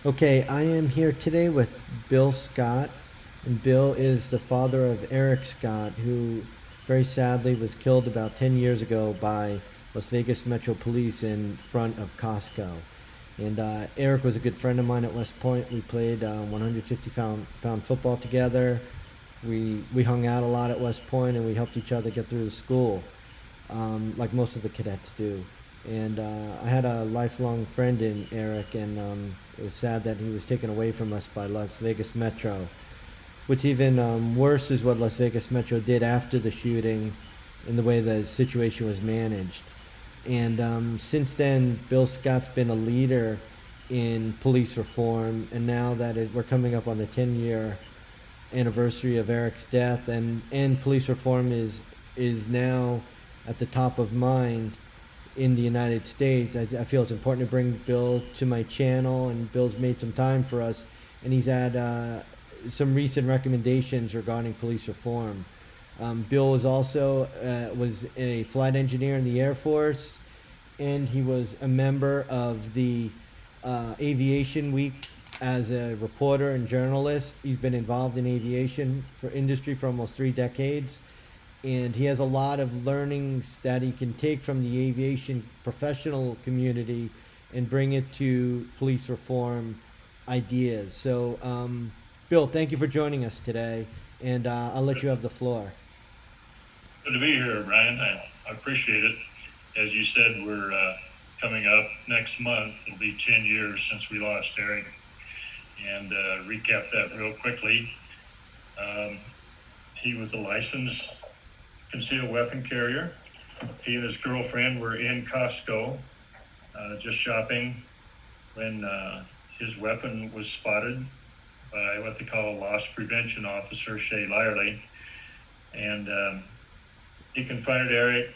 Okay, I am here today with Bill Scott, and Bill is the father of Erik Scott, who very sadly was killed about 10 years ago by Las Vegas Metro Police in front of Costco. And Erik was a good friend of mine at West Point. We played 150 pound football together. We hung out a lot at West Point, and we helped each other get through the school, like most of the cadets do. And I had a lifelong friend in Erik, and it was sad that he was taken away from us by Las Vegas Metro. What's even worse is what Las Vegas Metro did after the shooting and the way the situation was managed. And since then, Bill Scott's been a leader in police reform, and now that we're coming up on the 10-year anniversary of Erik's death, and police reform is now at the top of mind in the United States. I feel it's important to bring Bill to my channel, and Bill's made some time for us, and he's had some recent recommendations regarding police reform. Bill was also was a flight engineer in the Air Force, and he was a member of the Aviation Week as a reporter and journalist. He's been involved in aviation for industry for almost 3 decades, and he has a lot of learnings that he can take from the aviation professional community and bring it to police reform ideas. So, Bill, thank you for joining us today, and I'll let you have the floor. Good to be here, Brian. I appreciate it. As you said, we're coming up next month. It'll be 10 years since we lost Erik. And recap that real quickly. Um, he was a licensed concealed weapon carrier. He and his girlfriend were in Costco just shopping when his weapon was spotted by what they call a loss prevention officer, Shay Lyerly. And he confronted Erik,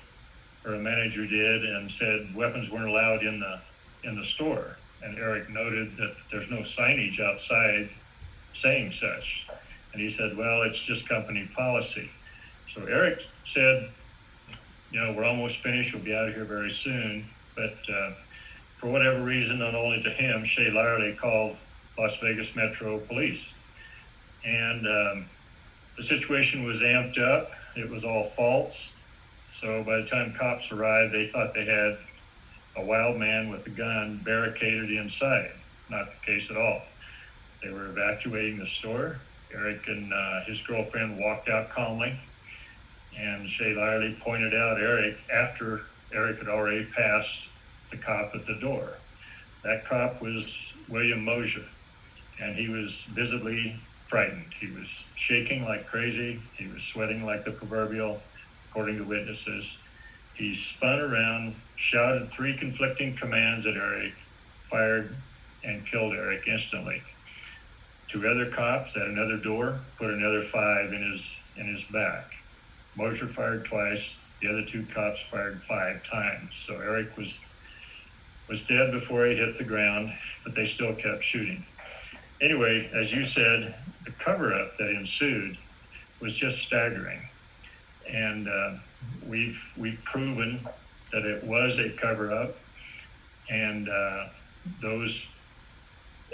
or a manager did, and said weapons weren't allowed in the store. And Erik noted that there's no signage outside saying such. And he said, well, it's just company policy. So Erik said, we're almost finished. We'll be out of here very soon. But for whatever reason, not only to him, Shay Lyerly called Las Vegas Metro Police. And the situation was amped up. It was all false. So by the time cops arrived, they thought they had a wild man with a gun barricaded inside. Not the case at all. They were evacuating the store. Erik and his girlfriend walked out calmly, and Shay Lyerly pointed out Erik after Erik had already passed the cop at the door. That cop was William Mosier, and he was visibly frightened. He was shaking like crazy. He was sweating like the proverbial, according to witnesses. He spun around, shouted 3 conflicting commands at Erik, fired, and killed Erik instantly. 2 other cops at another door put another 5 in his back. Mosier fired twice. The other 2 cops fired 5 times. So Erik was dead before he hit the ground, but they still kept shooting. Anyway, as you said, the cover-up that ensued was just staggering. And we've proven that it was a cover-up, and those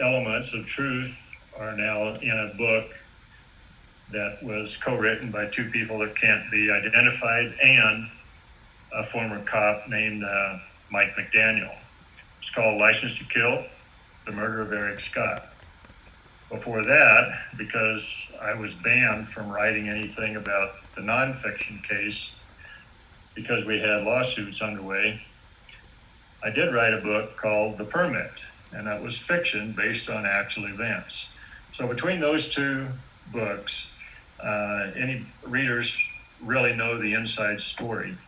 elements of truth are now in a book that was co-written by 2 people that can't be identified and a former cop named Mike McDaniel. It's called License to Kill: The Murder of Erik Scott. Before that, because I was banned from writing anything about the nonfiction case because we had lawsuits underway, I did write a book called The Permit, and that was fiction based on actual events. So between those 2 books, any readers really know the inside story,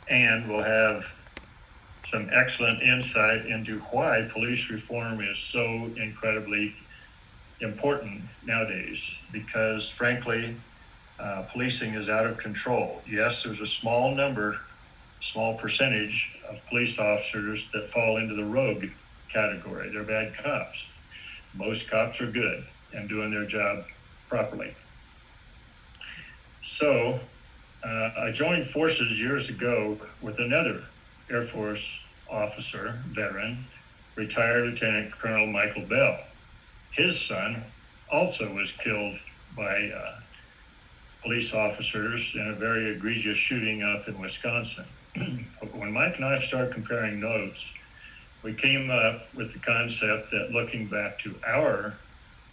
and will have some excellent insight into why police reform is so incredibly important nowadays, because frankly, policing is out of control. Yes, there's a small percentage of police officers that fall into the rogue category. They're bad cops. Most cops are good and doing their job properly. So I joined forces years ago with another Air Force officer, veteran, retired Lieutenant Colonel Michael Bell. his son also was killed by police officers in a very egregious shooting up in Wisconsin. When Mike and I started comparing notes, we came up with the concept that looking back to our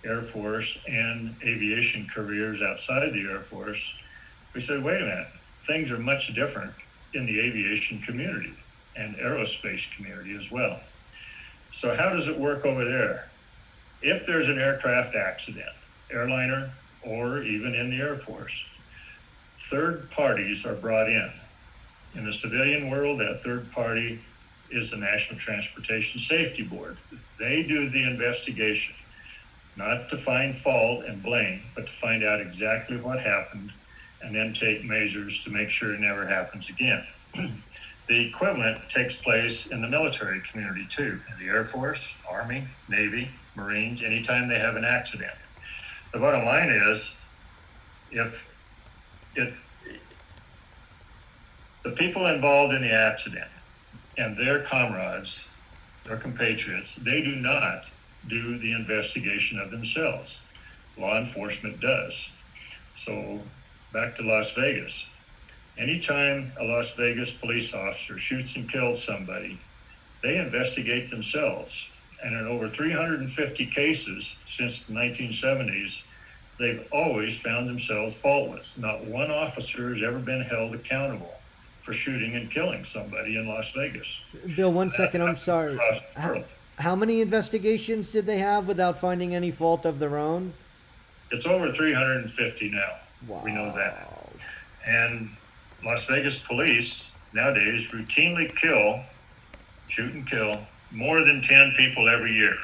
Air Force and aviation careers outside the Air Force, we said, wait a minute, things are much different in the aviation community and aerospace community as well. So how does it work over there? If there's an aircraft accident, airliner, or even in the Air Force, third parties are brought in. In the civilian world, that third party is the National Transportation Safety Board. They do the investigation, not to find fault and blame, but to find out exactly what happened and then take measures to make sure it never happens again. The equivalent takes place in the military community too, in the Air Force, Army, Navy, Marines, anytime they have an accident. The bottom line is, if the people involved in the accident and their comrades, their compatriots, they do not do the investigation of themselves. Law enforcement does. So back to Las Vegas. Anytime a Las Vegas police officer shoots and kills somebody, they investigate themselves. And in over 350 cases since the 1970s, they've always found themselves faultless. Not one officer has ever been held accountable for shooting and killing somebody in Las Vegas. Bill, one second, I'm sorry. How many investigations did they have without finding any fault of their own? It's over 350 now. Wow. We know that. And Las Vegas police nowadays routinely shoot and kill more than 10 people every year.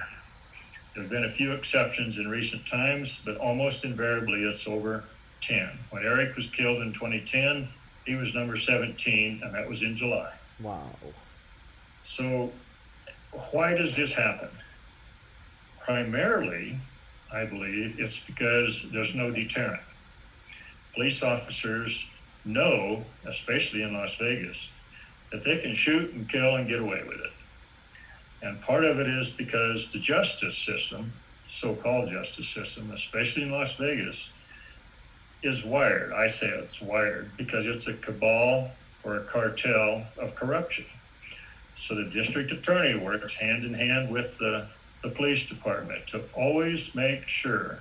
There have been a few exceptions in recent times, but almost invariably it's over 10. When Erik was killed in 2010, he was number 17, and that was in July. Wow. So why does this happen? Primarily, I believe it's because there's no deterrent. Police officers know, especially in Las Vegas, that they can shoot and kill and get away with it. And part of it is because the justice system, so-called justice system, especially in Las Vegas, is wired. I say it's wired because it's a cabal or a cartel of corruption. So the district attorney works hand in hand with the police department to always make sure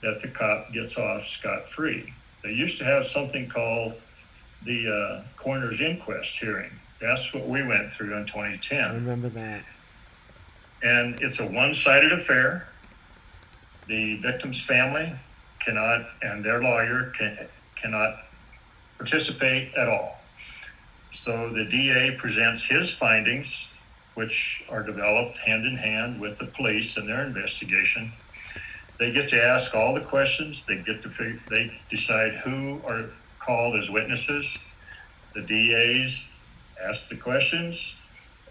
that the cop gets off scot-free. They used to have something called the coroner's inquest hearing. That's what we went through in 2010. I remember that. And it's a one-sided affair. The victim's family cannot, and their lawyer cannot participate at all. So the DA presents his findings, which are developed hand in hand with the police and their investigation. They get to ask all the questions. They decide who are called as witnesses. The DAs ask the questions.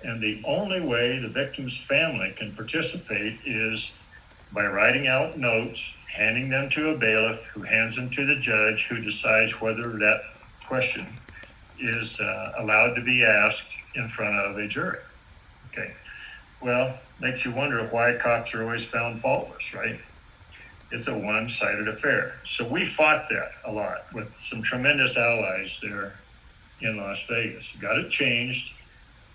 And the only way the victim's family can participate is by writing out notes, handing them to a bailiff, who hands them to the judge, who decides whether that question is allowed to be asked in front of a jury. Okay. Well, makes you wonder why cops are always found faultless, right? It's a one-sided affair. So we fought that a lot with some tremendous allies there in Las Vegas. Got it changed,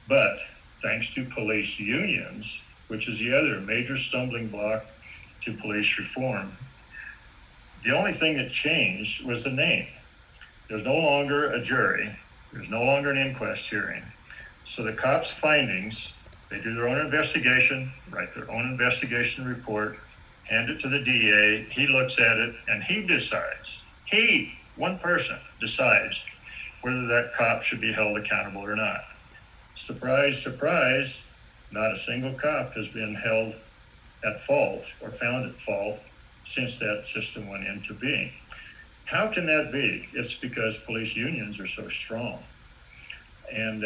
but thanks to police unions, which is the other major stumbling block to police reform, the only thing that changed was the name. There's no longer a jury. There's no longer an inquest hearing. So the cops' findings, they do their own investigation, write their own investigation report, hand it to the DA. He looks at it and he decides, one person decides whether that cop should be held accountable or not. Surprise, surprise, not a single cop has been held at fault or found at fault since that system went into being. How can that be? It's because police unions are so strong. And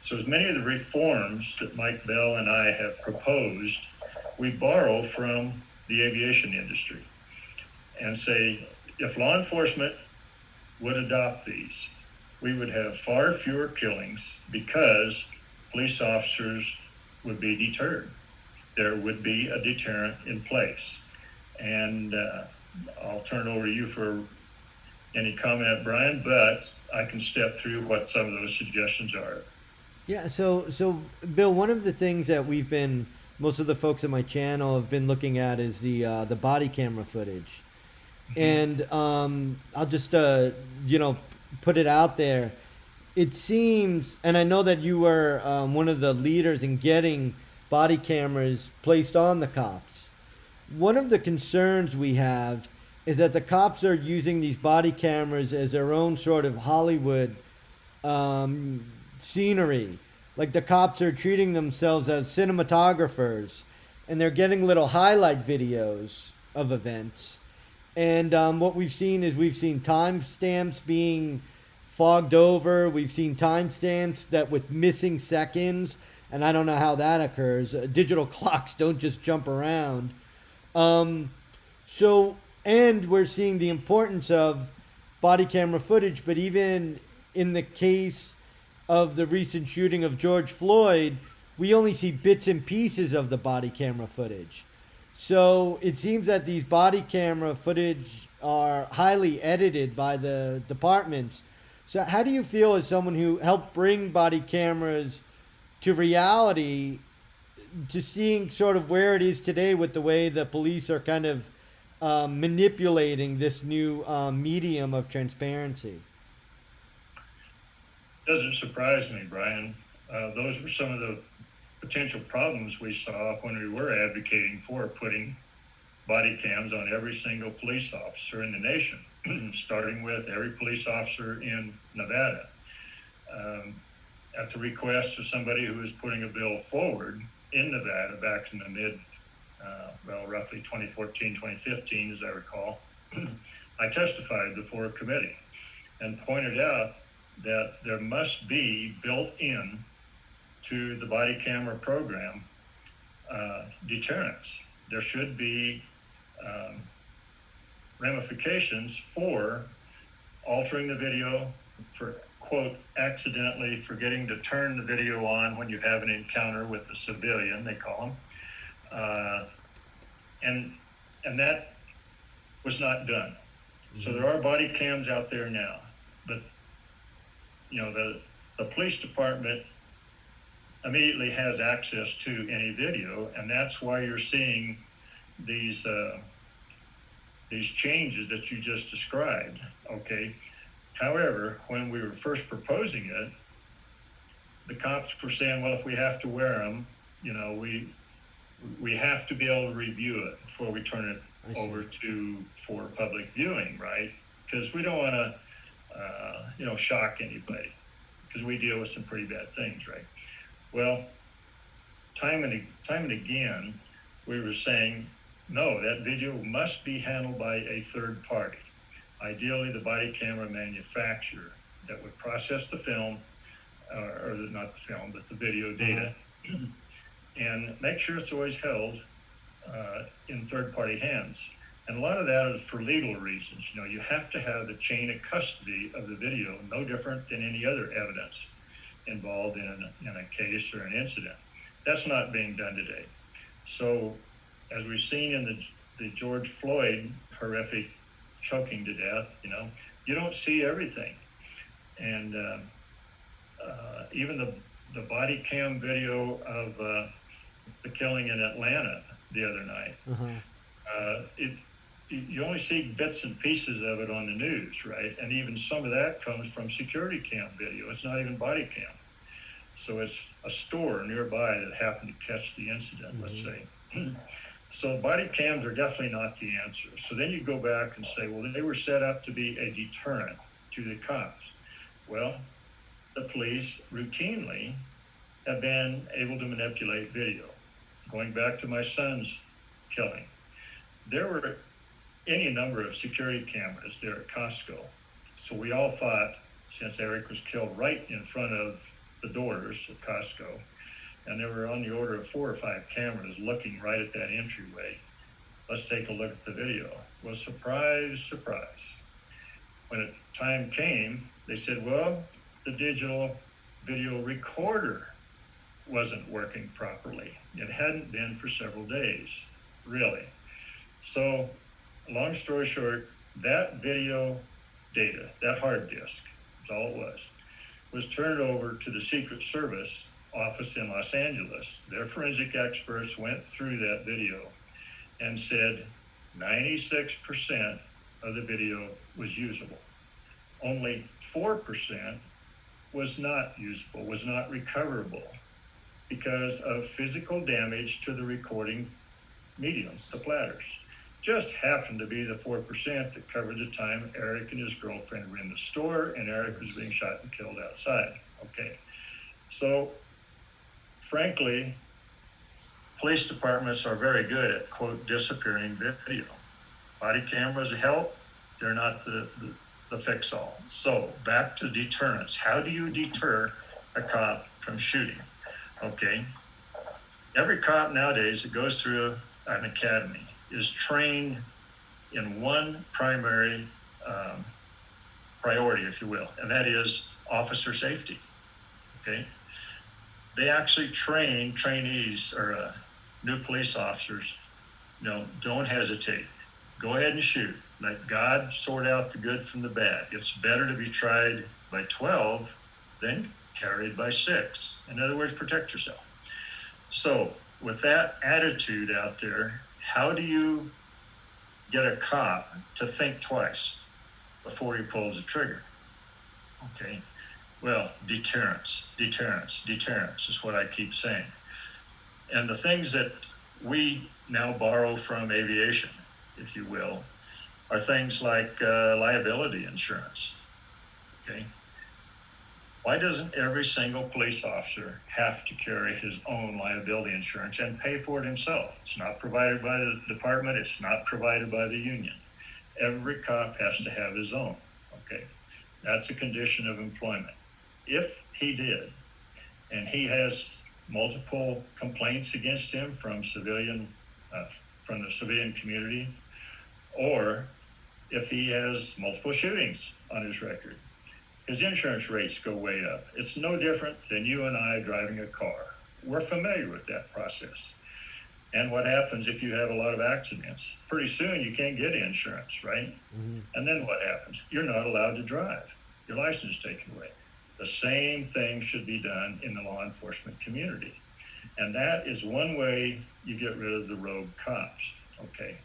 so as many of the reforms that Mike Bell and I have proposed, we borrow from the aviation industry and say, if law enforcement would adopt these, we would have far fewer killings because police officers would be deterred. there would be a deterrent in place. And I'll turn it over to you for any comment, Brian, but I can step through what some of those suggestions are. Yeah, so Bill, one of the things that most of the folks on my channel have been looking at is the body camera footage, Mhm. and I'll just you know put it out there. It seems, and I know that you were one of the leaders in getting body cameras placed on the cops. One of the concerns we have is that the cops are using these body cameras as their own sort of Hollywood um, scenery. Like the cops are treating themselves as cinematographers, and they're getting little highlight videos of events. And what we've seen timestamps being fogged over. We've seen timestamps that with missing seconds, and I don't know how that occurs. Digital clocks don't just jump around. Um, so, and we're seeing the importance of body camera footage, but even in the case of the recent shooting of George Floyd, we only see bits and pieces of the body camera footage. So it seems that these body camera footage are highly edited by the departments. So, how do you feel as someone who helped bring body cameras to reality, to seeing sort of where it is today with the way the police are kind of manipulating this new medium of transparency? Doesn't surprise me, Brian. Those were some of the potential problems we saw when we were advocating for putting body cams on every single police officer in the nation, starting with every police officer in Nevada. Um, at the request of somebody who was putting a bill forward in Nevada back in the roughly 2014, 2015, as I recall, I testified before a committee and pointed out that there must be built in to the body camera program deterrence. There should be ramifications for altering the video, for quote, accidentally forgetting to turn the video on when you have an encounter with a civilian, they call them. And and that was not done. So there are body cams out there now, but the police department immediately has access to any video, and that's why you're seeing these changes that you just described. Okay. However, when we were first proposing it, the cops were saying, well, if we have to wear them, we have to be able to review it before we turn it over for public viewing, right? Because we don't want to, shock anybody, because we deal with some pretty bad things, right? Well, time and again, we were saying, no, that video must be handled by a third party, ideally the body camera manufacturer that would process the film, or not the film, but the video data, and make sure it's always held in third-party hands. And a lot of that is for legal reasons. You have to have the chain of custody of the video, no different than any other evidence involved in a case or an incident. That's not being done today. So, as we've seen in the George Floyd horrific choking to death, you don't see everything. And even the body cam video of the killing in Atlanta the other night, you only see bits and pieces of it on the news, right? And even some of that comes from security cam video. It's not even body cam. So it's a store nearby that happened to catch the incident, let's say. So body cams are definitely not the answer. So then you go back and say, well, they were set up to be a deterrent to the cops. Well, the police routinely have been able to manipulate video. Going back to my son's killing, there were any number of security cameras there at Costco. So we all thought, since Erik was killed right in front of the doors at Costco, and there were on the order of 4 or 5 cameras looking right at that entryway, let's take a look at the video. Well, surprise, surprise. When the time came, they said, well, the digital video recorder wasn't working properly. It hadn't been for several days, really. So, long story short, that video data, that hard disk, is all it was turned over to the Secret Service office in Los Angeles. Their forensic experts went through that video and said 96% of the video was usable. Only 4% was not usable, was not recoverable because of physical damage to the recording medium, the platters. Just happened to be the 4% that covered the time Erik and his girlfriend were in the store and Erik was being shot and killed outside. Okay. So, frankly, police departments are very good at, quote, disappearing video. Body cameras help, they're not the fix-all. So, back to deterrence. How do you deter a cop from shooting? Okay. Every cop nowadays that goes through an academy is trained in one primary priority, if you will, and that is officer safety. Okay, they actually train trainees or new police officers. Don't hesitate. Go ahead and shoot. Let God sort out the good from the bad. It's better to be tried by 12 than carried by 6. In other words, protect yourself. So, with that attitude out there, how do you get a cop to think twice before he pulls the trigger? Okay, well, deterrence is what I keep saying. And the things that we now borrow from aviation, if you will, are things like liability insurance. Okay, why doesn't every single police officer have to carry his own liability insurance and pay for it himself? It's not provided by the department. It's not provided by the union. Every cop has to have his own. Okay, that's a condition of employment. If he did, and he has multiple complaints against him from the civilian community, or if he has multiple shootings on his record, his insurance rates go way up. It's no different than you and I driving a car. We're familiar with that process. And what happens if you have a lot of accidents? Pretty soon you can't get insurance, right? Mm-hmm. And then what happens? You're not allowed to drive. Your license is taken away. The same thing should be done in the law enforcement community. And that is one way you get rid of the rogue cops, okay?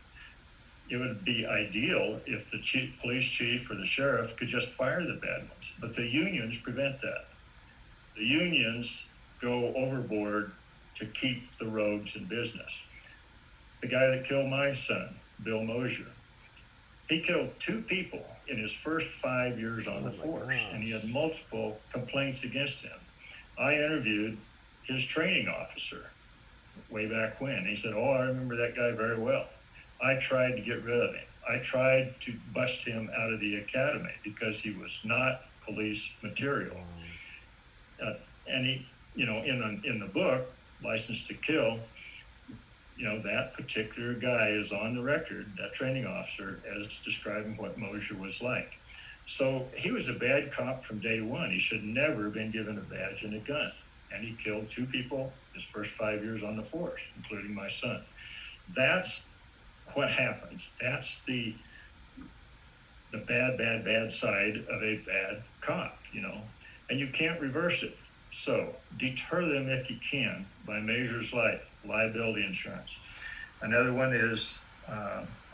It would be ideal if the police chief or the sheriff could just fire the bad ones, but the unions prevent that. The unions go overboard to keep the rogues in business. The guy that killed my son, Bill Mosier, he killed 2 people in his first 5 years on the force, and he had multiple complaints against him. I interviewed his training officer way back when. He said, I remember that guy very well. I tried to get rid of him. I tried to bust him out of the academy because he was not police material. And he, in the book, License to Kill, that particular guy is on the record, that training officer, as describing what Mosier was like. So he was a bad cop from day one. He should never have been given a badge and a gun. And he killed 2 people his first 5 years on the force, including my son. That's what happens. That's the bad side of a bad cop, and you can't reverse it. So deter them if you can by measures like liability insurance. Another one is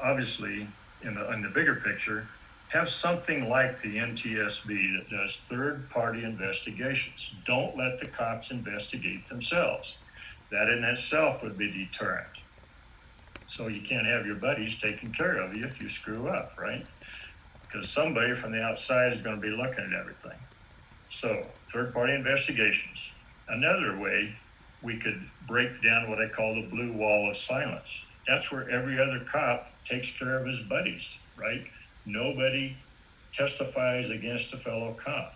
obviously in the bigger picture, have something like the NTSB that does third-party investigations. Don't let the cops investigate themselves. That in itself would be deterrent. So you can't have your buddies taking care of you if you screw up, right? Because somebody from the outside is going to be looking at everything. So third-party investigations. Another way we could break down what I call the blue wall of silence. That's where every other cop takes care of his buddies, right? Nobody testifies against a fellow cop.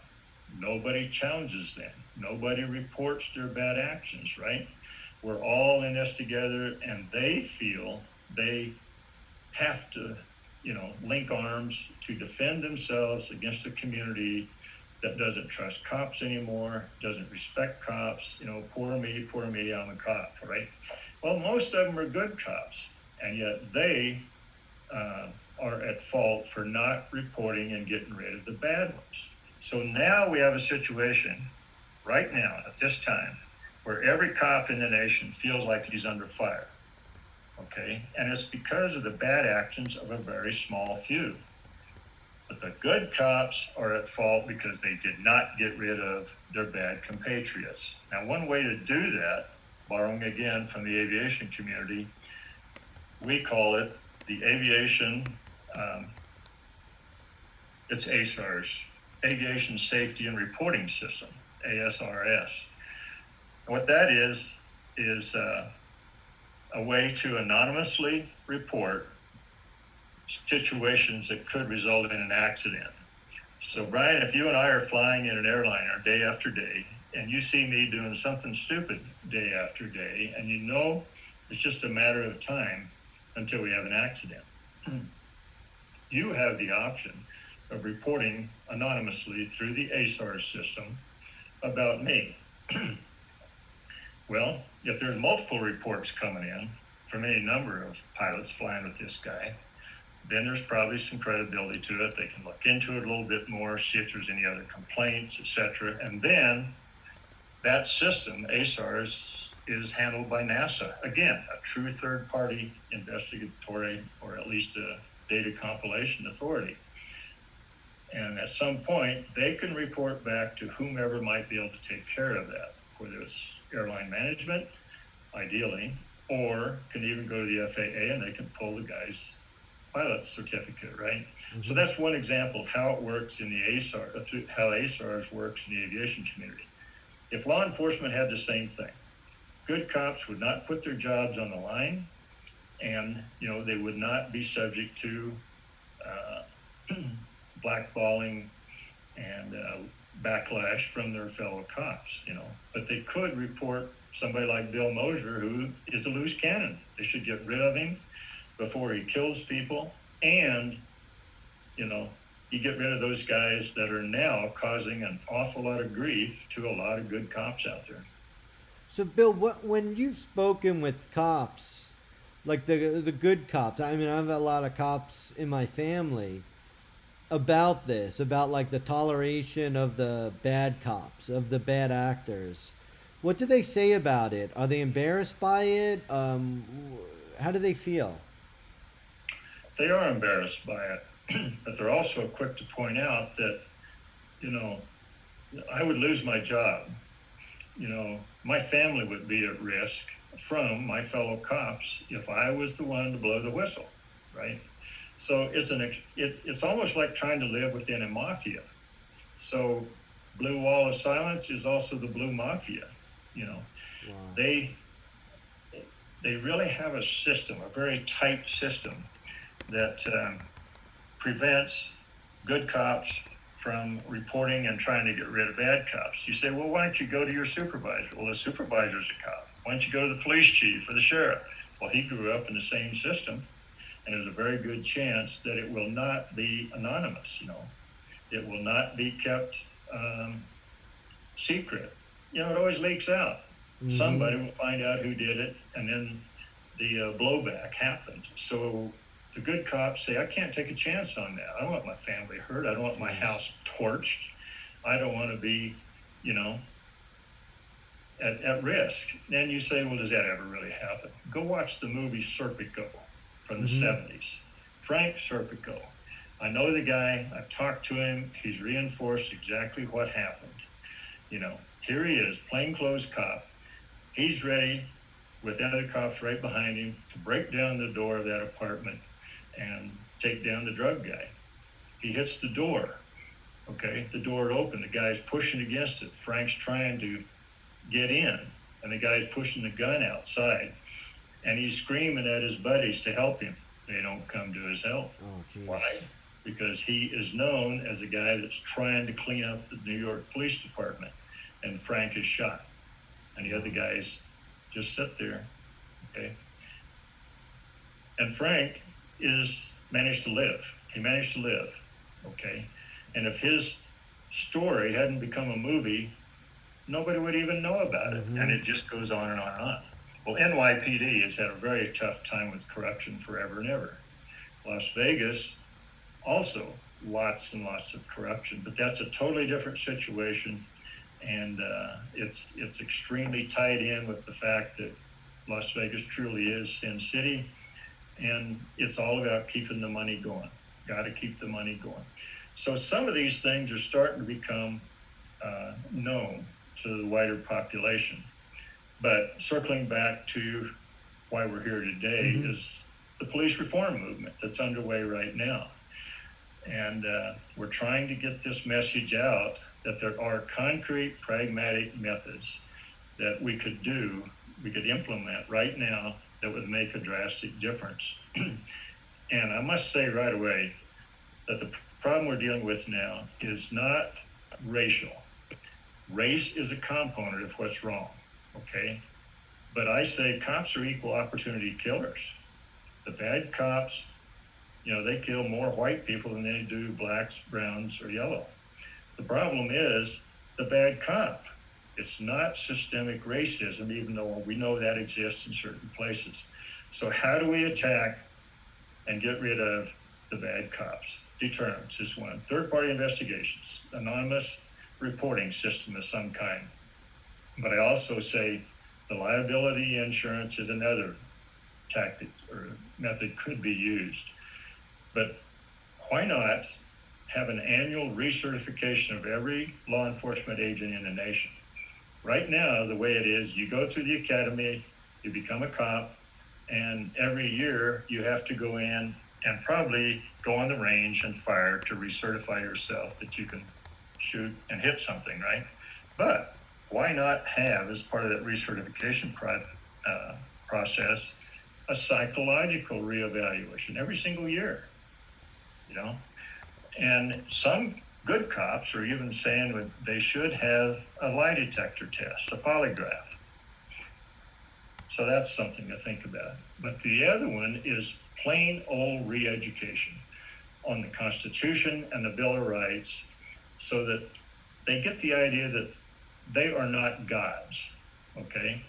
Nobody challenges them. Nobody reports their bad actions, right? We're all in this together, and they feel they have to, link arms to defend themselves against the community that doesn't trust cops anymore, doesn't respect cops, poor me, I'm a cop, right? Well, most of them are good cops, and yet they are at fault for not reporting and getting rid of the bad ones. So now we have a situation right now at this time where every cop in the nation feels like he's under fire. Okay. And it's because of the bad actions of a very small few. But the good cops are at fault because they did not get rid of their bad compatriots. Now, one way to do that, borrowing again from the aviation community, we call it the aviation, um, it's ASARS, Aviation Safety and Reporting System, ASRS. And what that is a way to anonymously report situations that could result in an accident. So, Brian, if you and I are flying in an airliner day after day, and you see me doing something stupid day after day, and it's just a matter of time until we have an accident, you have the option of reporting anonymously through the ASARS system about me. Well, if there's multiple reports coming in from any number of pilots flying with this guy, then there's probably some credibility to it. They can look into it a little bit more, see if there's any other complaints, etc. And then that system, ASARS, is handled by NASA. Again, a true third-party investigatory, or at least a data compilation authority. And at some point, they can report back to whomever might be able to take care of that, whether it's airline management, ideally, or can even go to the FAA and they can pull the guy's pilot certificate, right? Mm-hmm. So that's one example of how it works in the ASAR, how ASARS works in the aviation community. If law enforcement had the same thing, good cops would not put their jobs on the line, and they would not be subject to blackballing and backlash from their fellow cops, But they could report somebody like Bill Mosher, who is a loose cannon. They should get rid of him before he kills people, and you get rid of those guys that are now causing an awful lot of grief to a lot of good cops out there. So, Bill, when you've spoken with cops, like the good cops, I mean, I have a lot of cops in my family, about this, about like the toleration of the bad cops, of the bad actors. What do they say about it? Are they embarrassed by it? How do they feel? They are embarrassed by it, but they're also quick to point out that, I would lose my job. My family would be at risk from my fellow cops if I was the one to blow the whistle, right? So it's almost like trying to live within a mafia. So Blue Wall of Silence is also the Blue Mafia. Wow. They really have a system, a very tight system that prevents good cops from reporting and trying to get rid of bad cops. You say, well, why don't you go to your supervisor? Well, the supervisor's a cop. Why don't you go to the police chief or the sheriff? Well, he grew up in the same system. And there's a very good chance that it will not be anonymous, It will not be kept secret. It always leaks out. Mm-hmm. Somebody will find out who did it, and then the blowback happened. So the good cops say, I can't take a chance on that. I don't want my family hurt. I don't want my house torched. I don't want to be, at risk. And you say, well, does that ever really happen? Go watch the movie Serpico from the 70s. Frank Serpico. I know the guy. I've talked to him. He's reinforced exactly what happened. Here he is, plainclothes cop. He's ready with other cops right behind him to break down the door of that apartment and take down the drug guy. He hits the door. Okay, the door opened. The guy's pushing against it. Frank's trying to get in, and the guy's pushing the gun outside. And he's screaming at his buddies to help him. They don't come to his help. Oh, why? Because he is known as the guy that's trying to clean up the New York Police Department. And Frank is shot. And the other guys just sit there. Okay. And Frank managed to live. He managed to live. Okay. And if his story hadn't become a movie, nobody would even know about it. And Mm-hmm. it just goes on and on and on. Well, NYPD has had a very tough time with corruption forever and ever. Las Vegas, also lots and lots of corruption, but that's a totally different situation. And it's extremely tied in with the fact that Las Vegas truly is Sin City, and it's all about keeping the money going. Got to keep the money going. So some of these things are starting to become known to the wider population. But circling back to why we're here today Mm-hmm. is the police reform movement that's underway right now. And we're trying to get this message out that there are concrete, pragmatic methods that we could implement right now that would make a drastic difference. And I must say right away that the problem we're dealing with now is not racial. Race is a component of what's wrong, okay? But I say cops are equal opportunity killers. The bad cops, they kill more white people than they do blacks, browns, or yellow. The problem is the bad cop. It's not systemic racism, even though we know that exists in certain places. So how do we attack and get rid of the bad cops? Deterrence is one. Third-party investigations, anonymous reporting system of some kind. But I also say the liability insurance is another tactic or method could be used. But why not have an annual recertification of every law enforcement agent in the nation? Right now, the way it is, you go through the academy, you become a cop, and every year you have to go in and probably go on the range and fire to recertify yourself that you can shoot and hit something, right? But why not have, as part of that recertification process, a psychological reevaluation every single year, And some good cops are even saying that they should have a lie detector test, a polygraph. So that's something to think about. But the other one is plain old re-education on the Constitution and the Bill of Rights, so that they get the idea that they are not gods, okay?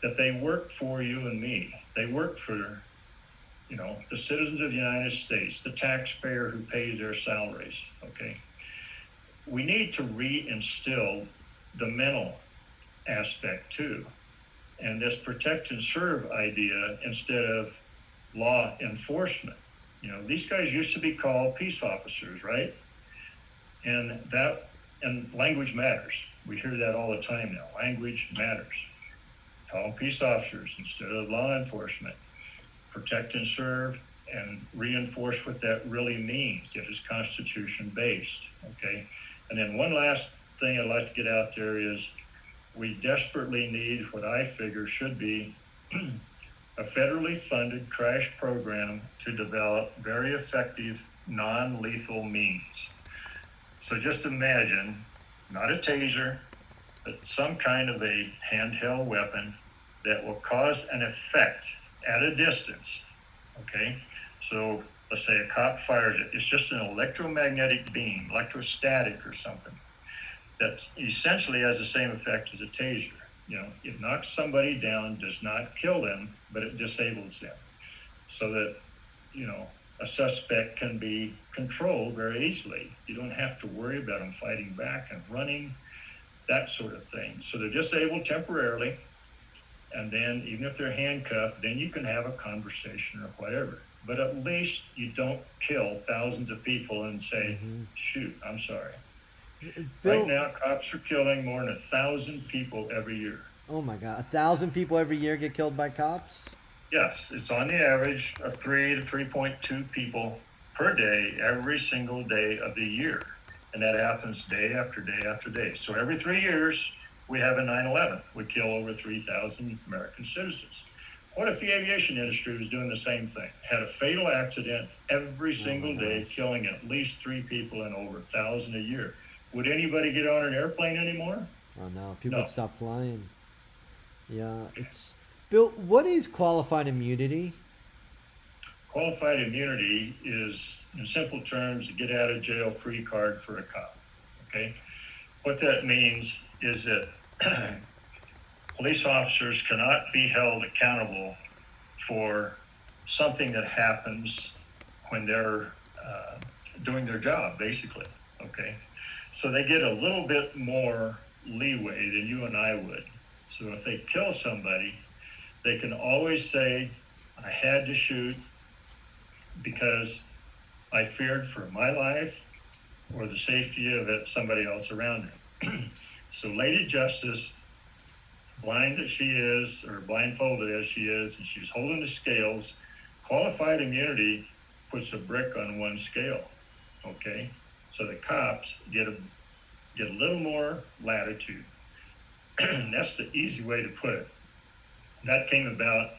That they work for you and me. They work for, the citizens of the United States, the taxpayer who pays their salaries, okay? We need to reinstill the mental aspect too. And this protect and serve idea instead of law enforcement. These guys used to be called peace officers, right? And language matters. We hear that all the time now. Language matters. Call them peace officers instead of law enforcement. Protect and serve, and reinforce what that really means. It is Constitution based, okay? And then one last thing I'd like to get out there is we desperately need what I figure should be a federally funded crash program to develop very effective non-lethal means. So just imagine, not a taser, but some kind of a handheld weapon that will cause an effect at a distance, okay? So let's say a cop fires it. It's just an electromagnetic beam, electrostatic or something, that essentially has the same effect as a taser. It knocks somebody down, does not kill them, but it disables them, so that, a suspect can be controlled very easily. You don't have to worry about them fighting back and running, that sort of thing. So they're disabled temporarily, and then even if they're handcuffed, then you can have a conversation or whatever. But at least you don't kill thousands of people and say, Mm-hmm. shoot, I'm sorry. Right Bill, now, cops are killing more than 1,000 people every year. oh my God, 1,000 people every year get killed by cops? Yes, it's on the average of 3 to 3.2 people per day, every single day of the year. And that happens day after day after day. So every 3 years, we have a 9/11. We kill over 3,000 American citizens. What if the aviation industry was doing the same thing? Had a fatal accident every single day, killing at least 3 people and over 1,000 a year. Would anybody get on an airplane anymore? Oh no, people No. would stop flying. Yeah, it's Bill. What is qualified immunity? Qualified immunity is, in simple terms, a get out of jail free card for a cop. Okay. What that means is that police officers cannot be held accountable for something that happens when they're doing their job, basically. Okay. So they get a little bit more leeway than you and I would. So if they kill somebody, they can always say, I had to shoot because I feared for my life or the safety of somebody else around them. So Lady Justice, blind that she is, or blindfolded as she is, and she's holding the scales, qualified immunity puts a brick on one scale. Okay, so the cops get a little more latitude. That's the easy way to put it. That came about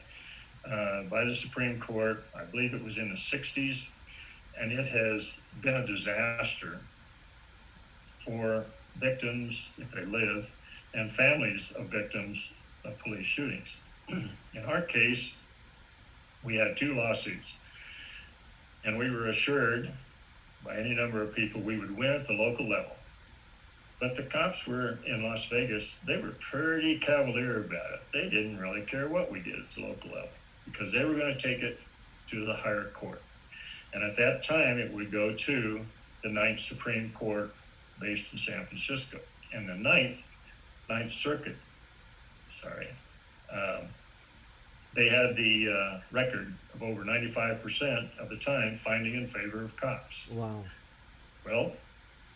by the Supreme Court. I believe it was in the 60s, and it has been a disaster for victims, if they live, and families of victims of police shootings. In our case, we had 2 lawsuits, and we were assured by any number of people we would win at the local level. But the cops were in Las Vegas, they were pretty cavalier about it. They didn't really care what we did at the local level because they were going to take it to the higher court. And at that time, it would go to the Ninth Supreme Court based in San Francisco. And the Ninth Circuit, they had the record of over 95% of the time finding in favor of cops. Wow. Well,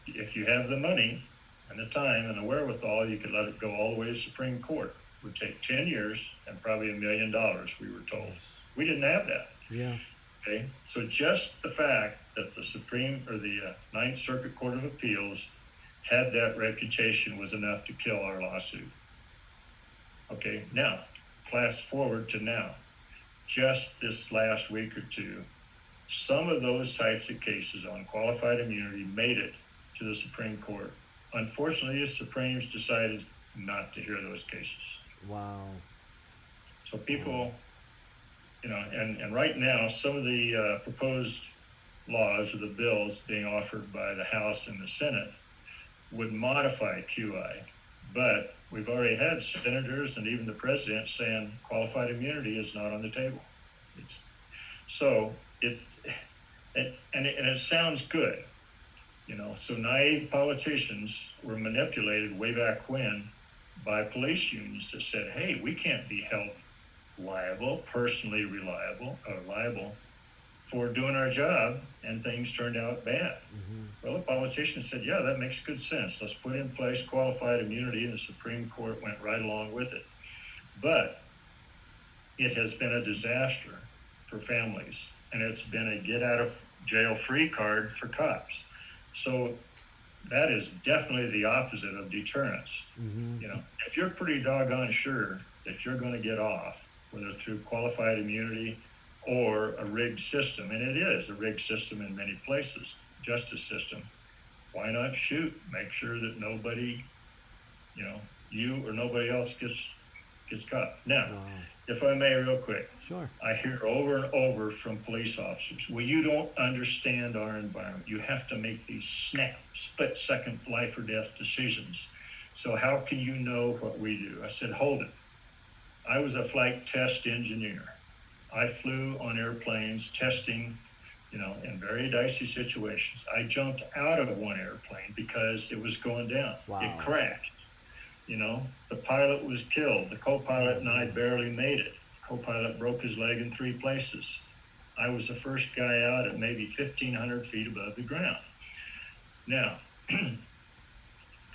if you have the money and the time and the wherewithal, you could let it go all the way to Supreme Court. It would take 10 years and probably $1 million, we were told. We didn't have that. Yeah. Okay, so just the fact that the Ninth Circuit Court of Appeals had that reputation was enough to kill our lawsuit. Okay, now, fast forward to now. Just this last week or two, some of those types of cases on qualified immunity made it to the Supreme Court. Unfortunately, the Supremes decided not to hear those cases. Wow. So people, and right now, some of the proposed laws or the bills being offered by the House and the Senate would modify QI, but we've already had senators and even the president saying qualified immunity is not on the table. It sounds good, so naive politicians were manipulated way back when by police unions that said, hey, we can't be held personally liable for doing our job, and things turned out bad. Mm-hmm. Well, the politicians said, yeah, that makes good sense. Let's put in place qualified immunity, and the Supreme Court went right along with it. But it has been a disaster for families, and it's been a get out of jail free card for cops. So that is definitely the opposite of deterrence. Mm-hmm. If you're pretty doggone sure that you're going to get off, whether through qualified immunity or a rigged system, and it is a rigged system in many places, justice system, why not shoot? Make sure that nobody, you or nobody else gets caught. Now, Wow. If I may, real quick. Sure. I hear over and over from police officers, well, you don't understand our environment. You have to make these split-second life or death decisions. So how can you know what we do? I said, hold it. I was a flight test engineer. I flew on airplanes testing, in very dicey situations. I jumped out of one airplane because it was going down. Wow. It crashed. The pilot was killed. The co-pilot and I barely made it. Co-pilot broke his leg in 3 places. I was the first guy out at maybe 1,500 feet above the ground. Now,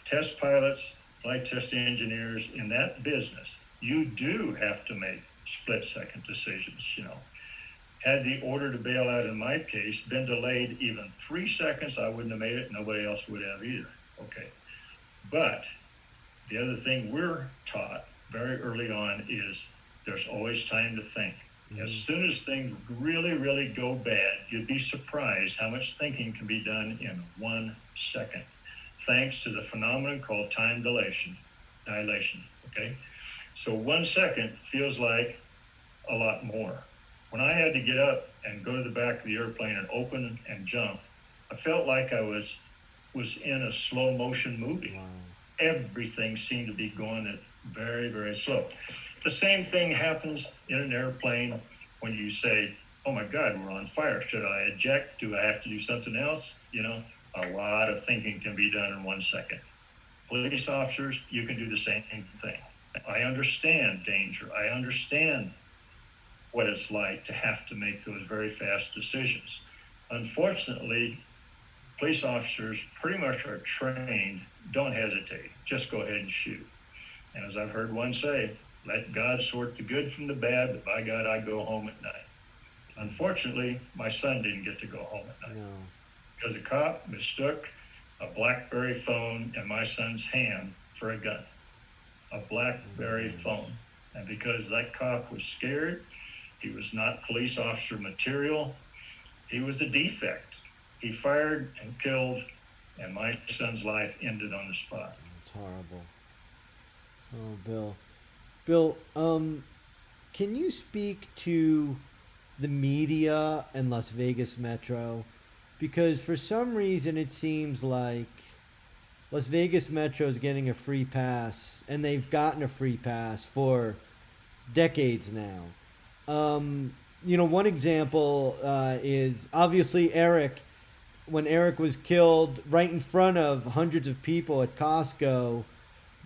test pilots, flight test engineers, in that business, you do have to make split-second decisions. Had the order to bail out in my case been delayed even 3 seconds, I wouldn't have made it. Nobody else would have either. Okay. But the other thing we're taught very early on is there's always time to think. Mm-hmm. As soon as things really, really go bad, you'd be surprised how much thinking can be done in 1 second, thanks to the phenomenon called time dilation. Okay? So 1 second feels like a lot more. When I had to get up and go to the back of the airplane and open and jump, I felt like I was was in a slow motion movie. Wow. Everything seemed to be going at very, very slow. The same thing happens in an airplane when you say, oh my God, we're on fire. Should I eject? Do I have to do something else? A lot of thinking can be done in 1 second. Police officers, you can do the same thing. I understand danger. I understand what it's like to have to make those very fast decisions. Unfortunately, police officers pretty much are trained, don't hesitate, just go ahead and shoot. And as I've heard one say, let God sort the good from the bad, but by God, I go home at night. Unfortunately, my son didn't get to go home at night No. because a cop mistook a BlackBerry phone in my son's hand for a gun. A BlackBerry phone. And because that cop was scared, he was not police officer material, he was a defect. He fired and killed, and my son's life ended on the spot. It's horrible. Oh, Bill. Bill, can you speak to the media and Las Vegas Metro? Because for some reason it seems like Las Vegas Metro is getting a free pass, and they've gotten a free pass for decades now. One example is obviously Erik. When Erik was killed right in front of hundreds of people at Costco,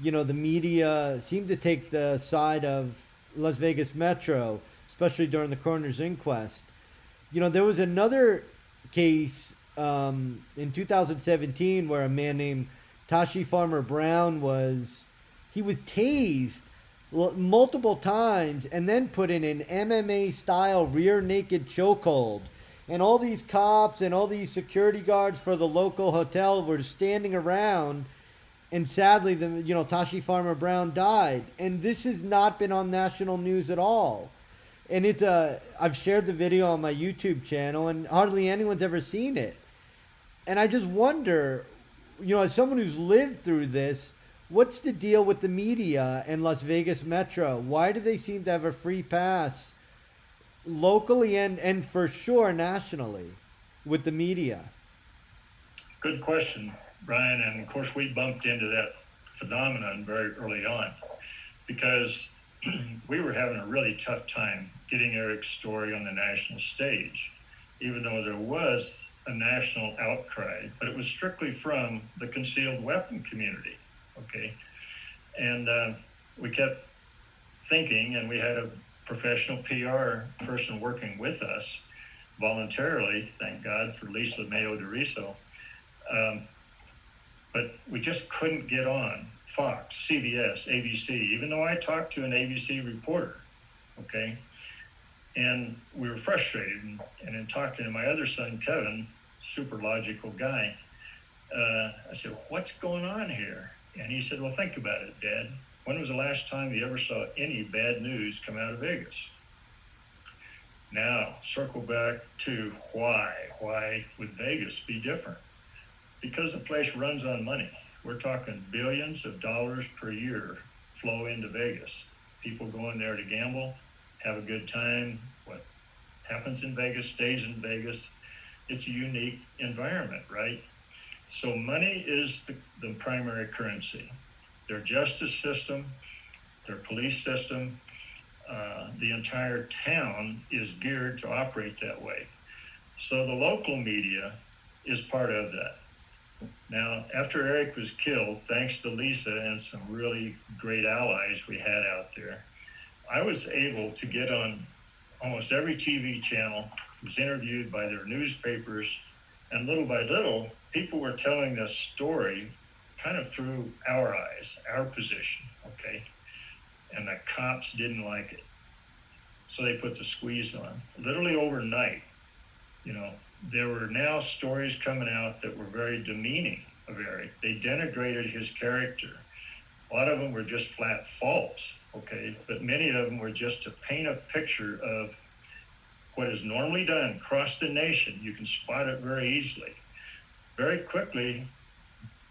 the media seemed to take the side of Las Vegas Metro, especially during the coroner's inquest. There was another case in 2017 where a man named Tashi Farmer Brown he was tased multiple times and then put in an MMA style rear naked chokehold. And all these cops and all these security guards for the local hotel were standing around. And sadly, Tashi Farmer Brown died. And this has not been on national news at all. And I've shared the video on my YouTube channel, and hardly anyone's ever seen it. And I just wonder, as someone who's lived through this, what's the deal with the media and Las Vegas Metro? Why do they seem to have a free pass locally and for sure nationally with the media? Good question, Brian. And of course, we bumped into that phenomenon very early on because we were having a really tough time getting Erik's story on the national stage, even though there was a national outcry, but it was strictly from the concealed weapon community. Okay. And we kept thinking, and we had a professional PR person working with us voluntarily, thank God for Lisa Mayo DeRiso. But we just couldn't get on Fox, CBS, ABC, even though I talked to an ABC reporter, okay? And we were frustrated. And in talking to my other son, Kevin, super logical guy, I said, what's going on here? And he said, well, think about it, Dad. When was the last time you ever saw any bad news come out of Vegas? Now, circle back to why. Why would Vegas be different? Because the place runs on money. We're talking billions of dollars per year flow into Vegas. People go in there to gamble, have a good time. What happens in Vegas stays in Vegas. It's a unique environment, right? So money is the primary currency. Their justice system, their police system, the entire town is geared to operate that way. So the local media is part of that. Now, after Erik was killed, thanks to Lisa and some really great allies we had out there, I was able to get on almost every TV channel, was interviewed by their newspapers, and little by little, people were telling this story kind of through our eyes, our position, okay? And the cops didn't like it. So they put the squeeze on. Literally overnight, there were now stories coming out that were very demeaning of Erik. They denigrated his character. A lot of them were just flat false, okay? But many of them were just to paint a picture of what is normally done across the nation. You can spot it very easily. Very quickly,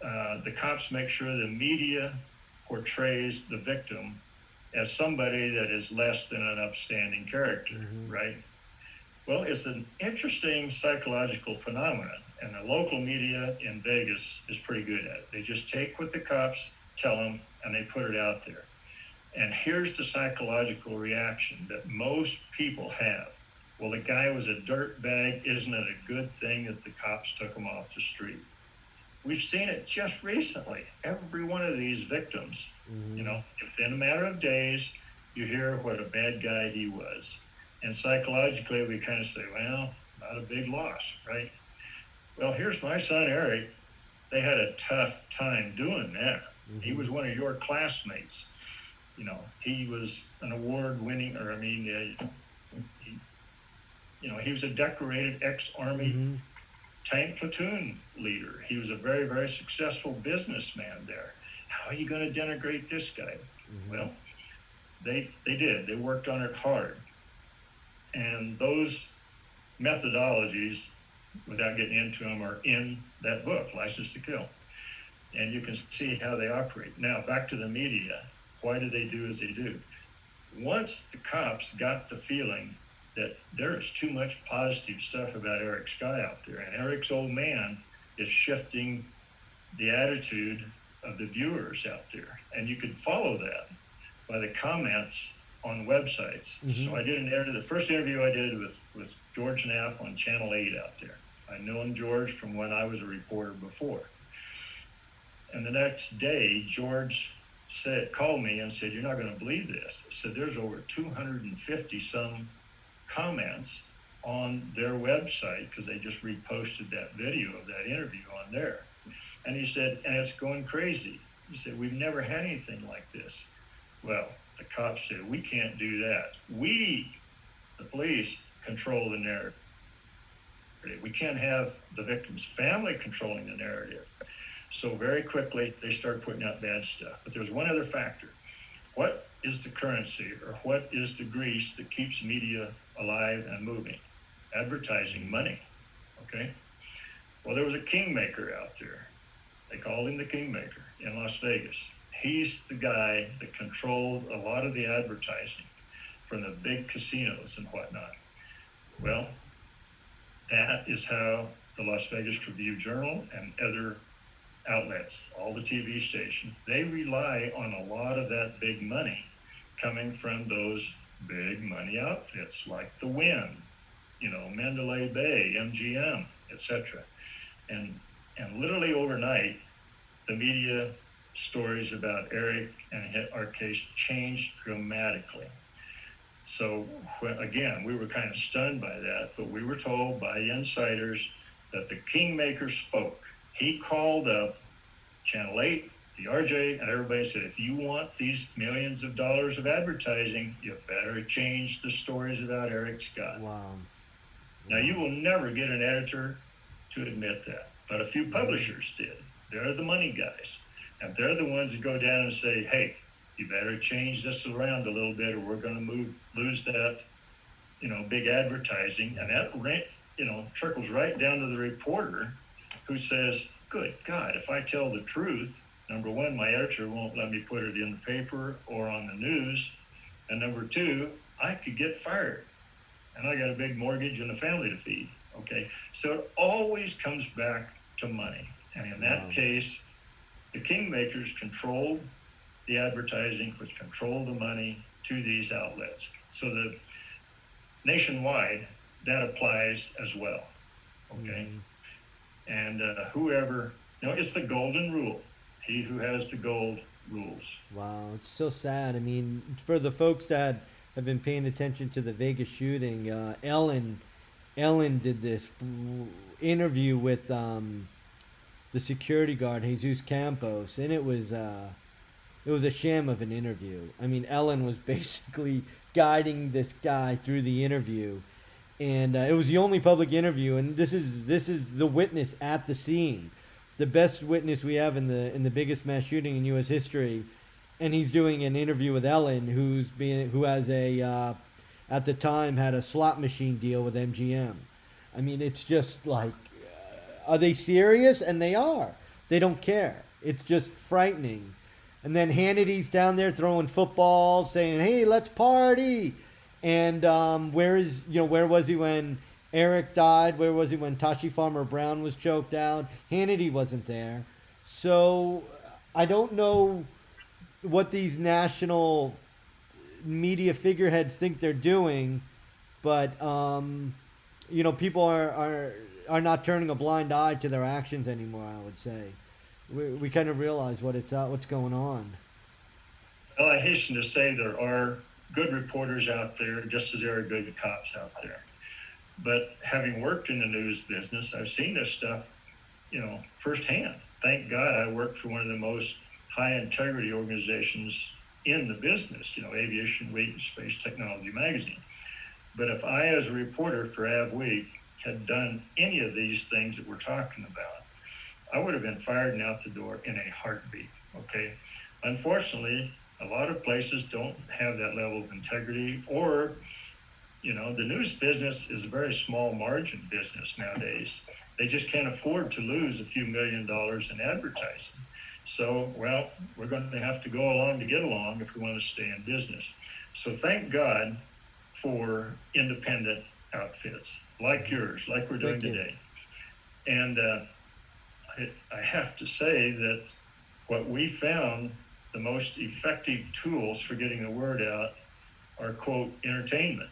the cops make sure the media portrays the victim as somebody that is less than an upstanding character, right? Well, it's an interesting psychological phenomenon, and the local media in Vegas is pretty good at it. They just take what the cops tell them and they put it out there. And here's the psychological reaction that most people have. Well, the guy was a dirtbag. Isn't it a good thing that the cops took him off the street? We've seen it just recently. Every one of these victims, within a matter of days, you hear what a bad guy he was. And psychologically, we kind of say, well, not a big loss, right? Well, here's my son, Erik. They had a tough time doing that. Mm-hmm. He was one of your classmates. He was an award-winning, he was a decorated ex-Army tank platoon leader. He was a very, very successful businessman there. How are you going to denigrate this guy? Mm-hmm. Well, they did. They worked on it hard. And those methodologies, without getting into them, are in that book, License to Kill. And you can see how they operate. Now, back to the media. Why do they do as they do? Once the cops got the feeling that there is too much positive stuff about Erik Scott out there, and Erik's old man is shifting the attitude of the viewers out there. And you could follow that by the comments on websites. Mm-hmm. So I did the first interview I did with George Knapp on Channel 8 out there. I known George from when I was a reporter before. And the next day, George called me and said, "You're not going to believe this." I said, "There's over 250 some comments on their website," because they just reposted that video of that interview on there. And he said, "And it's going crazy." He said, "We've never had anything like this." Well, the cops said, "We can't do that. We, the police, control the narrative. We can't have the victim's family controlling the narrative." So very quickly, they started putting out bad stuff. But there's one other factor. What is the currency, or what is the grease that keeps media alive and moving? Advertising, money, okay? Well, there was a kingmaker out there. They called him the Kingmaker in Las Vegas. He's the guy that controlled a lot of the advertising from the big casinos and whatnot. Well, that is how the Las Vegas Tribune-Journal and other outlets, all the TV stations, they rely on a lot of that big money coming from those big money outfits like the Wynn, Mandalay Bay, MGM, etc. And literally overnight, the media stories about Erik and our case changed dramatically. So again, we were kind of stunned by that, but we were told by insiders that the Kingmaker spoke. He called up Channel 8, the RJ, and everybody said, "If you want these millions of dollars of advertising, you better change the stories about Erik Scott." Wow. Now, you will never get an editor to admit that, but a few publishers did. They're the money guys, and they're the ones that go down and say, "Hey, you better change this around a little bit, or we're going to lose that, big advertising." And that, trickles right down to the reporter who says, "Good God, if I tell the truth, number one, my editor won't let me put it in the paper or on the news. And number two, I could get fired. And I got a big mortgage and a family to feed." Okay. So it always comes back to money. And in that case, the Kingmakers controlled the advertising, which controlled the money to these outlets. So the nationwide, that applies as well. Okay. And whoever, it's the golden rule. He who has the gold rules. Wow, it's so sad. I mean, for the folks that have been paying attention to the Vegas shooting, Ellen did this interview with the security guard, Jesus Campos, and it was a sham of an interview. I mean, Ellen was basically guiding this guy through the interview. And it was the only public interview, and this is the witness at the scene, the best witness we have in the biggest mass shooting in U.S. history, and he's doing an interview with Ellen, who has at the time had a slot machine deal with MGM. I mean, it's just like, are they serious? And they are. They don't care. It's just frightening. And then Hannity's down there throwing footballs, saying, "Hey, let's party." And where was he when Eric died? Where was he when Tashi Farmer Brown was choked out? Hannity wasn't there. So I don't know what these national media figureheads think they're doing, but people are not turning a blind eye to their actions anymore. I would say we kind of realize what's going on. Well, I hasten to say there are good reporters out there, just as there are good cops out there. But having worked in the news business, I've seen this stuff, firsthand. Thank God I worked for one of the most high integrity organizations in the business, Aviation Week and Space Technology Magazine. But if I, as a reporter for Av Week, had done any of these things that we're talking about, I would have been fired and out the door in a heartbeat. Okay. Unfortunately, a lot of places don't have that level of integrity, or the news business is a very small margin business nowadays. They just can't afford to lose a few $1 million in advertising. So, well, we're going to have to go along to get along if we want to stay in business. So thank God for independent outfits like yours, like we're doing today. And I have to say that what we found, the most effective tools for getting the word out are, quote, entertainment.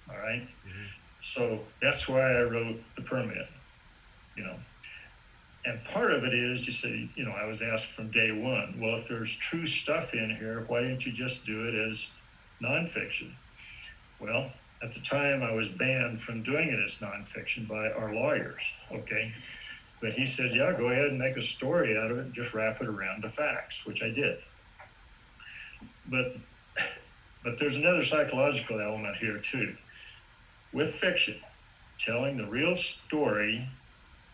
All right. Mm-hmm. So that's why I wrote The Permit, and part of it is, you say, I was asked from day one, well, if there's true stuff in here, why didn't you just do it as nonfiction? Well, at the time I was banned from doing it as nonfiction by our lawyers. Okay. But he said, yeah, go ahead and make a story out of it and just wrap it around the facts, which I did. But there's another psychological element here too. With fiction, telling the real story,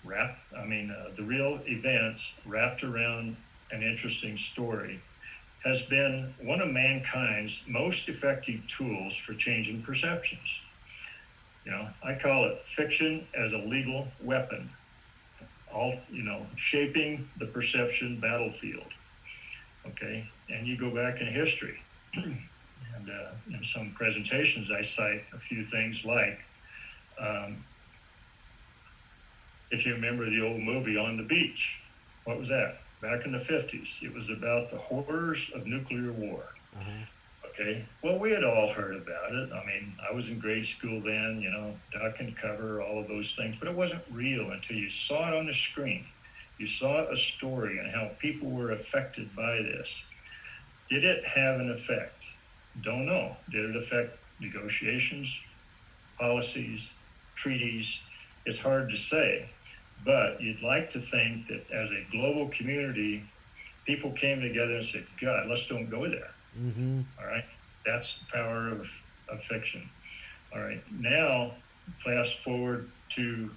the real events wrapped around an interesting story has been one of mankind's most effective tools for changing perceptions. I call it fiction as a legal weapon, shaping the perception battlefield. Okay, and you go back in history. And in some presentations, I cite a few things like, if you remember the old movie On the Beach, what was that? Back in the 50s, it was about the horrors of nuclear war. Uh-huh. Okay, well, we had all heard about it. I was in grade school then, duck and cover, all of those things, but it wasn't real until you saw it on the screen. You saw a story and how people were affected by this. Did it have an effect? Don't know. Did it affect negotiations, policies, treaties? It's hard to say, but you'd like to think that as a global community, people came together and said, God, let's don't go there. Mm-hmm. All right. That's the power of fiction. All right. Now, fast forward to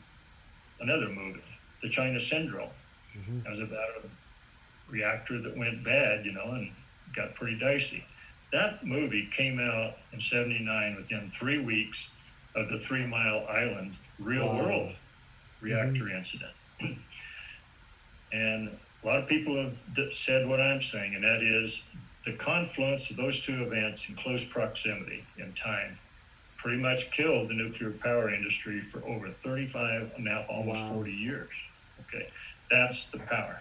another movie, The China Syndrome. Mm-hmm. That was about a reactor that went bad, and got pretty dicey. That movie came out in '79 within 3 weeks of the 3 Mile Island real world reactor incident. And a lot of people have said what I'm saying, and that is the confluence of those two events in close proximity in time pretty much killed the nuclear power industry for over 35, now almost 40 years. Okay, that's the power.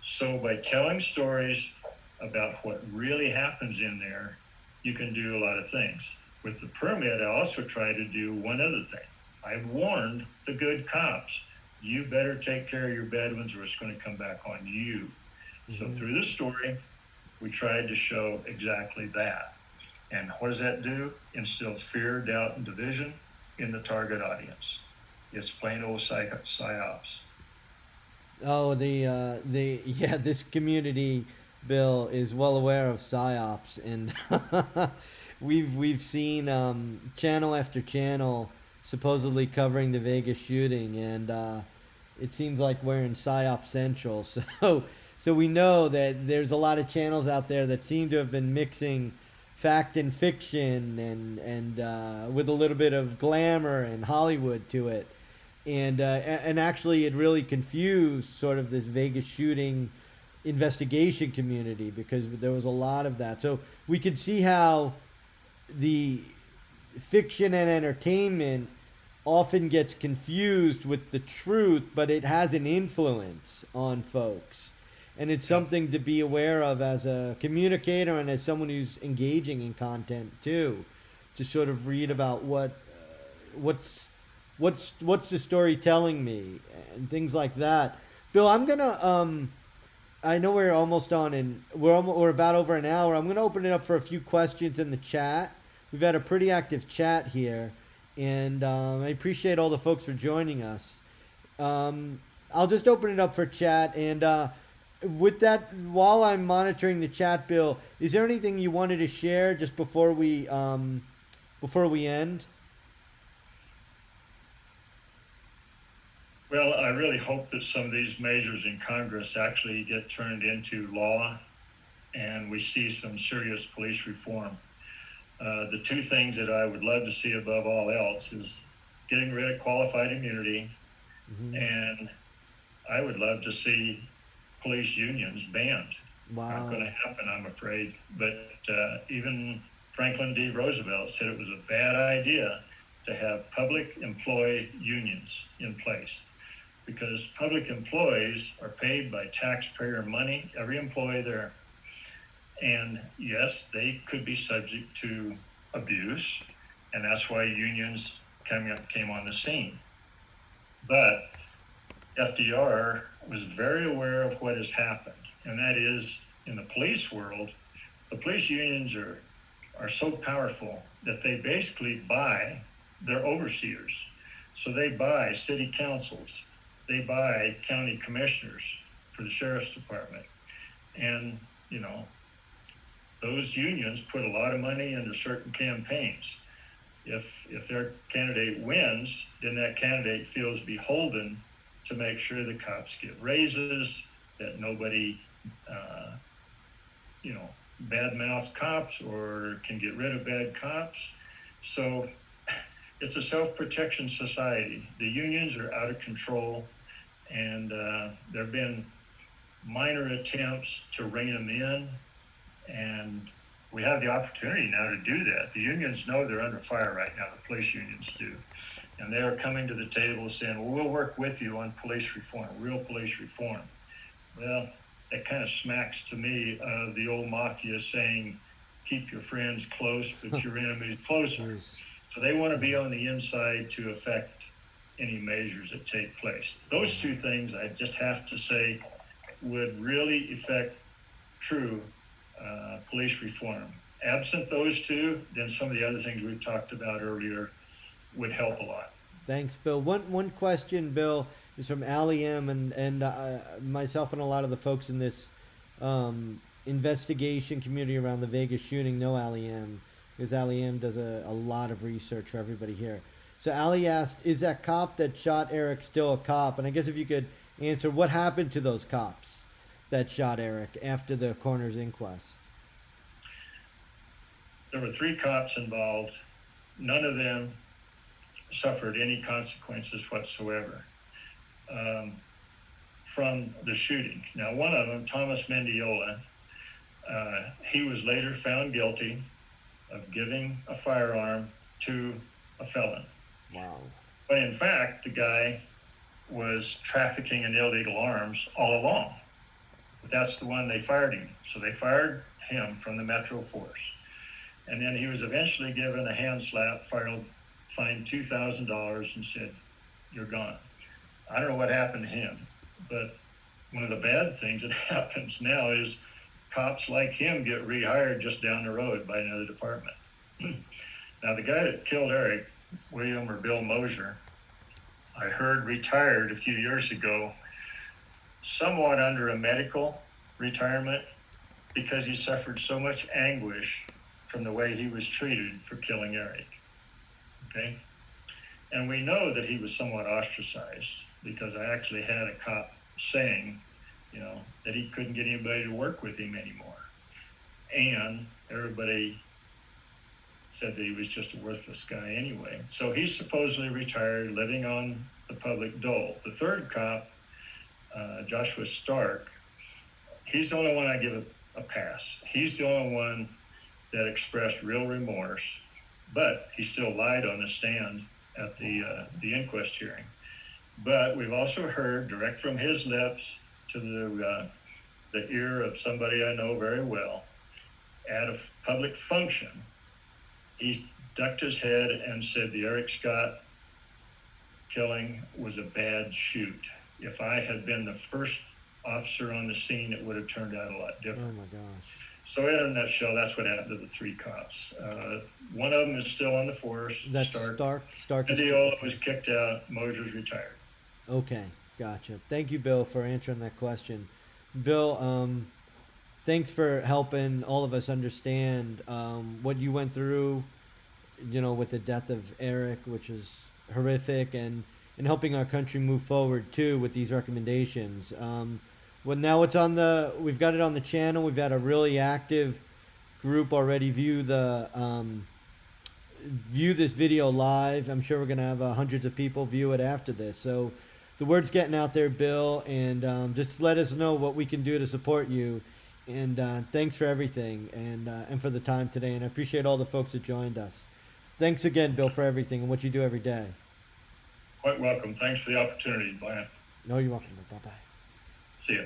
So by telling stories about what really happens in there, you can do a lot of things. With the permit, I also try to do one other thing. I warned the good cops, you better take care of your bad ones or it's going to come back on you. Mm-hmm. So through the story, we tried to show exactly that. And what does that do? Instills fear, doubt, and division in the target audience. It's plain old psyops. Oh, this community, Bill, is well aware of psyops, and we've seen channel after channel supposedly covering the Vegas shooting, and it seems like we're in psyop central. So we know that there's a lot of channels out there that seem to have been mixing fact and fiction, and with a little bit of glamour and Hollywood to it. And actually it really confused sort of this Vegas shooting investigation community, because there was a lot of that. So we could see how the fiction and entertainment often gets confused with the truth, but it has an influence on folks. And it's Yeah. something to be aware of as a communicator and as someone who's engaging in content too, to sort of read about what's what's the story telling me and things like that. Bill, I'm gonna I know we're almost on, and we're about over an hour. I'm going to open it up for a few questions in the chat. We've had a pretty active chat here, and I appreciate all the folks for joining us. I'll just open it up for chat, and with that, while I'm monitoring the chat, Bill, is there anything you wanted to share just before we end? Well, I really hope that some of these measures in Congress actually get turned into law and we see some serious police reform. The two things that I would love to see above all else is getting rid of qualified immunity, Mm-hmm. and I would love to see police unions banned. Not going Wow. to happen, I'm afraid. But even Franklin D. Roosevelt said it was a bad idea to have public employee unions in place because public employees are paid by taxpayer money, every employee there. And yes, they could be subject to abuse, and that's why unions came on the scene. But FDR was very aware of what has happened, and that is in the police world, the police unions are so powerful that they basically buy their overseers. So they buy city councils, they buy county commissioners for the sheriff's department. And, you know, those unions put a lot of money into certain campaigns. If their candidate wins, then that candidate feels beholden to make sure the cops get raises, that nobody, you know, badmouths cops or can get rid of bad cops. So it's a self-protection society. The unions are out of control, and there have been minor attempts to rein them in, and we have the opportunity now to do that. The unions know they're under fire right now, the police unions do. And they are coming to the table saying, well, we'll work with you on police reform, real police reform. Well, that kind of smacks to me of the old mafia saying, keep your friends close, but your enemies closer. So they want to be on the inside to affect any measures that take place. Those two things, I just have to say, would really affect true police reform. Absent those two, then some of the other things we've talked about earlier would help a lot. Thanks, Bill. One question, Bill, is from Ali M. and myself and a lot of the folks in this investigation community around the Vegas shooting know Ali M. because Ali M. does a lot of research for everybody here. So Ali asked, "Is that cop that shot Erik still a cop?" And I guess if you could answer, what happened to those cops that shot Erik after the coroner's inquest? There were 3 cops involved. None of them suffered any consequences whatsoever from the shooting. Now, one of them, Thomas Mendiola, he was later found guilty of giving a firearm to a felon. Wow. But in fact, the guy was trafficking in illegal arms all along. But that's the one they fired him. So they fired him from the Metro Force. And then he was eventually given a hand slap, fined $2,000, and said, "You're gone." I don't know what happened to him, but one of the bad things that happens now is cops like him get rehired just down the road by another department. Now, the guy that killed Erik, William or Bill Mosier, I heard retired a few years ago, somewhat under a medical retirement because he suffered so much anguish from the way he was treated for killing Erik. Okay? And we know that he was somewhat ostracized because I actually had a cop saying, that he couldn't get anybody to work with him anymore. And everybody said that he was just a worthless guy anyway. So he's supposedly retired, living on the public dole. The third cop, Joshua Stark, he's the only one I give a pass. He's the only one that expressed real remorse but he still lied on the stand at the inquest hearing. But we've also heard direct from his lips to the ear of somebody I know very well at a public function. He ducked his head and said the Erik Scott killing was a bad shoot. If I had been the first officer on the scene, it would have turned out a lot Oh different. my gosh. So in a nutshell, that's what happened to the 3 cops. One of them is still on the force. That's Stark. Stark is Adiola was kicked out. Mosier's retired. Okay, gotcha. Thank you, Bill, for answering that question. Bill, thanks for helping all of us understand what you went through, with the death of Erik, which is horrific, and helping our country move forward too with these recommendations. Well, now we've got it on the channel. We've had a really active group already view this video live. I'm sure we're gonna have hundreds of people view it after this. So the word's getting out there, Bill, and just let us know what we can do to support you. And thanks for everything and for the time today. And I appreciate all the folks that joined us. Thanks again, Bill, for everything and what you do every day. Quite welcome. Thanks for the opportunity, Brian. No, you're welcome. Bye-bye. See ya.